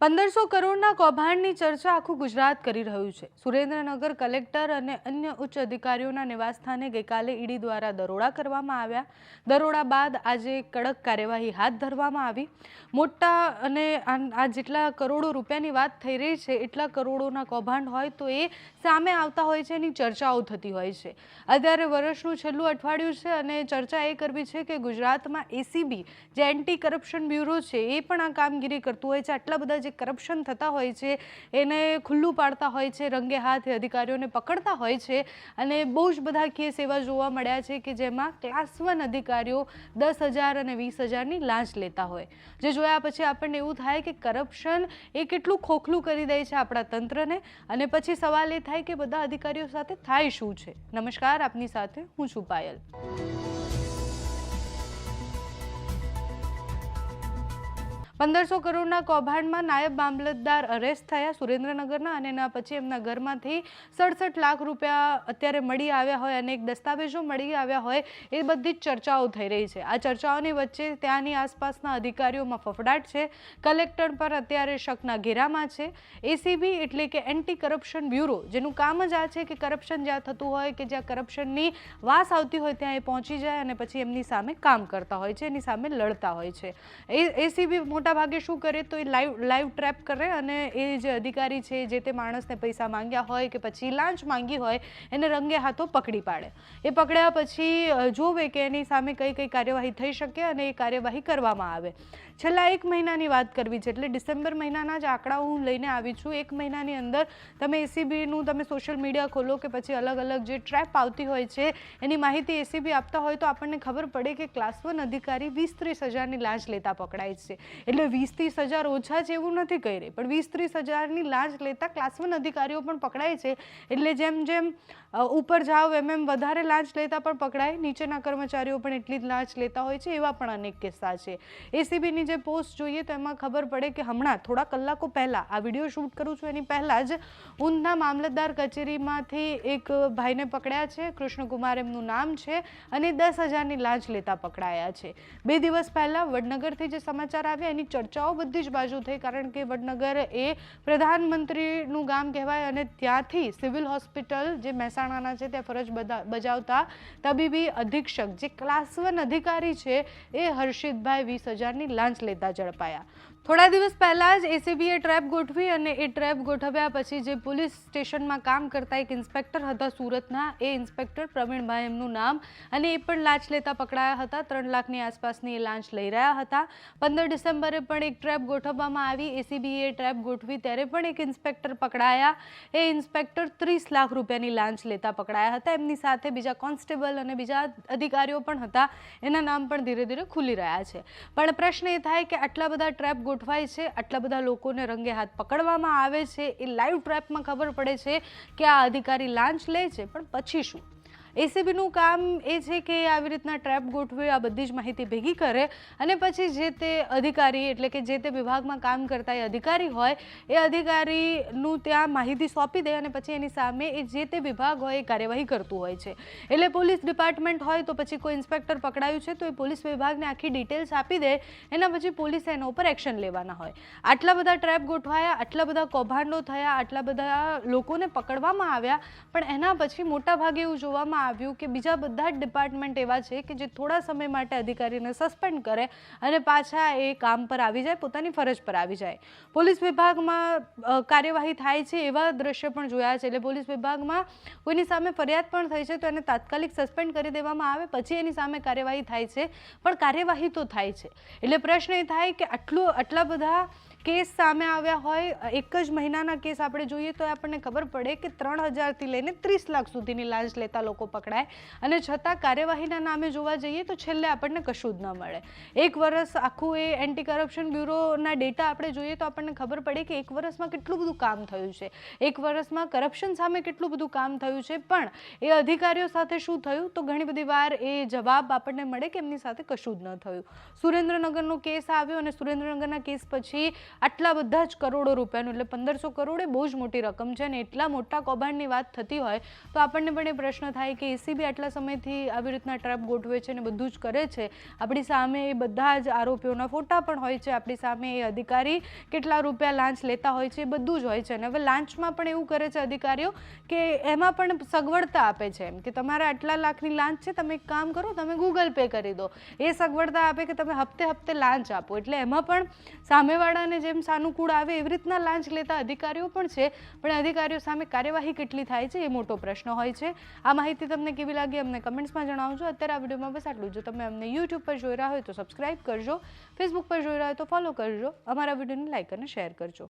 1500 કરોડના કૌભાંડની ચર્ચા આખું ગુજરાત કરી રહ્યું છે। સુરેન્દ્રનગર કલેક્ટર અને અન્ય ઉચ્ચ અધિકારીઓના નિવાસસ્થાને ગઈકાલે ઈડી દ્વારા દરોડા કરવામાં આવ્યા। દરોડા બાદ આજે કડક કાર્યવાહી હાથ ધરવામાં આવી। મોટા અને આ જેટલા કરોડો રૂપિયાની વાત થઈ રહી છે એટલા કરોડોના કૌભાંડ હોય તો એ સામે આવતા હોય છે, એની ચર્ચાઓ થતી હોય છે। અત્યારે વર્ષનું છેલ્લું અઠવાડિયું છે અને ચર્ચા એ કરવી છે કે ગુજરાતમાં એસીબી જે એન્ટી કરપ્શન બ્યુરો છે એ પણ આ કામગીરી કરતું હોય છે। આટલા બધા કરપ્શન થતા હોય છે એને ખુલ્લું પાડતા હોય છે, રંગે હાથ અધિકારીઓને પકડતા હોય છે અને બહુ જ બધા કેસ એવા જોવા મળ્યા છે કે જેમાં ક્લાસ 1 અધિકારીઓ 10,000 અને 20,000ની લાંચ લેતા હોય, જે જોયા પછી આપણને એવું થાય કે કરપ્શન એ કેટલું ખોખલું કરી દે છે આપણા તંત્રને। અને પછી સવાલ એ થાય કે બધા અધિકારીઓ સાથે થાય શું છે। નમસ્કાર, આપની સાથે હું છું પાયલ। 1500 કરોડના કૌભાંડમાં નાયબ મામલતદાર અરેસ્ટ થયા સુરેન્દ્રનગરના અને એના પછી એમના ઘરમાંથી 67 લાખ રૂપિયા અત્યારે મળી આવ્યા હોય અને એક દસ્તાવેજો મળી આવ્યા હોય એ બધી જ ચર્ચાઓ થઈ રહી છે। આ ચર્ચાઓની વચ્ચે ત્યાંની આસપાસના અધિકારીઓમાં ફફડાટ છે। કલેક્ટર પર અત્યારે શકના ઘેરામાં છે। એસીબી એટલે કે એન્ટી કરપ્શન બ્યુરો, જેનું કામ જ આ છે કે કરપ્શન જ્યાં થતું હોય કે જ્યાં કરપ્શનની વાસ આવતી હોય ત્યાં એ પહોંચી જાય અને પછી એમની સામે કામ કરતા હોય છે, એની સામે લડતા હોય છે। એસીબી ભાગે શું કરે તો એ લાઈવ ટ્રેપ કરે અને એ જે અધિકારી છે જે તે માણસને પૈસા માંગ્યા હોય કે પછી લાંચ માંગી હોય એને રંગે હાથો પકડી પાડે। એ પકડ્યા પછી જોવે કે એની સામે કઈ કઈ કાર્યવાહી થઈ શકે અને એ કાર્યવાહી કરવામાં આવે। છેલ્લા 1 મહિનાની વાત કરવી છે એટલે ડિસેમ્બર મહિનાના જ આંકડા હું લઈને આવી છું। 1 મહિનાની અંદર તમે એસીબીનું તમે સોશિયલ મીડિયા ખોલો કે પછી અલગ અલગ જે ટ્રેપ આવતી હોય છે એની માહિતી એસીબી આપતા હોય તો આપણને ખબર પડે કે ક્લાસ 1 અધિકારી 20-30 હજારની લાંચ લેતા પકડાય છે। એટલે 20-30 હજાર ઓછા છે એવું નથી કહી રહી, પણ 20-30 હજારની લાંચ લેતા ક્લાસ 1 અધિકારીઓ પણ પકડાય છે। એટલે જેમ જેમ ઉપર જાઓ એમ વધારે લાંચ લેતા પણ પકડાય, નીચેના કર્મચારીઓ પણ એટલી જ લાંચ લેતા હોય છે, એવા પણ અનેક કિસ્સા છે। એસીબીની જે પોસ્ટ જોઈએ તો એમાં ખબર પડે કે હમણાં થોડા કલાકો પહેલા આ વિડીયો શૂટ કરું છું એની પહેલા જ ઊંધના મામલતદાર કચેરીમાંથી એક ભાઈને પકડ્યા છે। કૃષ્ણકુમાર એમનું નામ છે અને 10,000ની લાંચ લેતા પકડાયા છે। 2 દિવસ પહેલા વડનગરથી જે સમાચાર આવ્યા એની ચર્ચાઓ બધી જ બાજુ થઈ, કારણ કે વડનગર એ પ્રધાનમંત્રીનું ગામ કહેવાય અને ત્યાંથી સિવિલ હોસ્પિટલ જે મહેસાણાના છે ત્યાં ફરજ બજાવતા તબીબી અધિક્ષક જે ક્લાસ 1 અધિકારી છે એ હર્ષિતભાઈ 20,000ની લાંચ લેતા ઝડપાયા। થોડા દિવસ પહેલા જ એસીબીએ ટ્રેપ ગોઠવી અને એ ટ્રેપ ગોઠવ્યા પછી જે પોલીસ સ્ટેશનમાં કામ કરતા એક ઇન્સ્પેક્ટર હતા સુરતના, એ ઇન્સ્પેક્ટર પ્રવીણભાઈ એમનું નામ, અને એ પણ લાંચ લેતા પકડાયા હતા। 3 લાખની આસપાસની એ લાંચ લઈ રહ્યા હતા। 15 ડિસેમ્બરે પણ એક ટ્રેપ ગોઠવવામાં આવી। એસીબીએ ટ્રેપ ગોઠવી ત્યારે પણ એક ઇન્સ્પેક્ટર પકડાયા। એ ઇન્સ્પેક્ટર 30 લાખ રૂપિયાની લાંચ લેતા પકડાયા હતા। એમની સાથે બીજા કોન્સ્ટેબલ અને બીજા અધિકારીઓ પણ હતા, એના નામ પણ ધીરે ધીરે ખુલી રહ્યા છે। પણ પ્રશ્ન એ થાય કે આટલા બધા ટ્રેપ ગોઠવાય છે, આટલા બધા લોકોને રંગે હાથ પકડવામાં આવે છે, એ લાઈવ ટ્રેપમાં ખબર પડે છે કે આ અધિકારી લાંચ લે છે, પણ પછી શું? એસીબીનું કામ એ છે કે આવી રીતના ટ્રેપ ગોઠવે, આ બધી જ માહિતી ભેગી કરે અને પછી જે તે અધિકારી એટલે કે જે તે વિભાગમાં કામ કરતા એ અધિકારી હોય એ અધિકારીનું ત્યાં માહિતી સોંપી દે અને પછી એની સામે એ જે તે વિભાગ હોય એ કાર્યવાહી કરતું હોય છે। એટલે પોલીસ ડિપાર્ટમેન્ટ હોય તો પછી કોઈ ઇન્સ્પેક્ટર પકડાયું છે તો એ પોલીસ વિભાગને આખી ડિટેલ્સ આપી દે, એના પછી પોલીસે એના ઉપર એક્શન લેવાના હોય। આટલા બધા ટ્રેપ ગોઠવાયા, આટલા બધા કૌભાંડો થયા, આટલા બધા લોકોને પકડવામાં આવ્યા, પણ એના પછી મોટા ભાગે એવું જોવામાં આવ્યું કે બીજા બધા જ ડિપાર્ટમેન્ટ એવા છે કે જે થોડા સમય માટે અધિકારીને સસ્પેન્ડ કરે અને પાછા એ કામ પર આવી જાય, પોતાની ફરજ પર આવી જાય। પોલીસ વિભાગમાં કાર્યવાહી થાય છે એવા દ્રશ્ય પણ જોયા છે। એટલે પોલીસ વિભાગમાં કોઈની સામે ફરિયાદ પણ થઈ છે તો એને તાત્કાલિક સસ્પેન્ડ કરી દેવામાં આવે, પછી એની સામે કાર્યવાહી થાય છે, પણ કાર્યવાહી તો થાય છે। એટલે પ્રશ્ન એ થાય કે આટલા બધા કેસ સામે આવ્યા હોય, એક જ મહિનાના કેસ આપણે જોઈએ તો આપણને ખબર પડે કે 3,000થી લઈને 30 લાખ સુધીની લાંચ લેતા લોકો પકડાય અને છતાં કાર્યવાહીના નામે જોવા જઈએ તો છેલ્લે આપણને કશું જ ન મળે। 1 વર્ષ આખું એ એન્ટી કરપ્શન બ્યુરોના ડેટા આપણે જોઈએ તો આપણને ખબર પડે કે 1 વર્ષમાં કેટલું બધું કામ થયું છે, 1 વર્ષમાં કરપ્શન સામે કેટલું બધું કામ થયું છે, પણ એ અધિકારીઓ સાથે શું થયું તો ઘણી બધી વાર એ જવાબ આપણને મળે કે એમની સાથે કશું જ ન થયું। સુરેન્દ્રનગરનો કેસ આવ્યો અને સુરેન્દ્રનગરના કેસ પછી આટલા બધા જ કરોડો રૂપિયાનું, એટલે 1500 કરોડ એ બહુ જ મોટી રકમ છે અને એટલા મોટા કૌભાંડની વાત થતી હોય તો આપણને પણ એ પ્રશ્ન થાય કે એસીબી આટલા સમયથી આવી રીતના ટ્રેપ ગોઠવે છે અને બધું જ કરે છે, આપણી સામે એ બધા જ આરોપીઓના ફોટા પણ હોય છે, આપણી સામે એ અધિકારી કેટલા રૂપિયા લાંચ લેતા હોય છે એ બધું જ હોય છે. અને હવે લાંચમાં પણ એવું કરે છે અધિકારીઓ કે એમાં પણ સગવડતા આપે છે, એમ કે તમારે આટલા લાખની લાંચ છે, તમે એક કામ કરો, તમે ગૂગલ પે કરી દો, એ સગવડતા આપે કે તમે હપ્તે હપ્તે લાંચ આપો. એટલે એમાં પણ સામેવાળાને જેમ સાનુકૂળ આવે એવી રીતના લાંચ લેતા અધિકારીઓ પણ છે, પણ અધિકારીઓ સામે કાર્યવાહી કેટલી થાય છે એ મોટો પ્રશ્ન હોય છે. આ માહિતી તમને કેવી લાગી અમને કમેન્ટ્સમાં જણાવજો. અત્યારે આ વિડીયોમાં બસ આટલું. જો તમે અમને યુટ્યુબ પર જોઈ રહ્યા હોય તો સબસ્ક્રાઇબ કરજો, ફેસબુક પર જોઈ રહ્યા હોય તો ફોલો કરજો, અમારા વિડીયોને લાઇક અને શેર કરજો.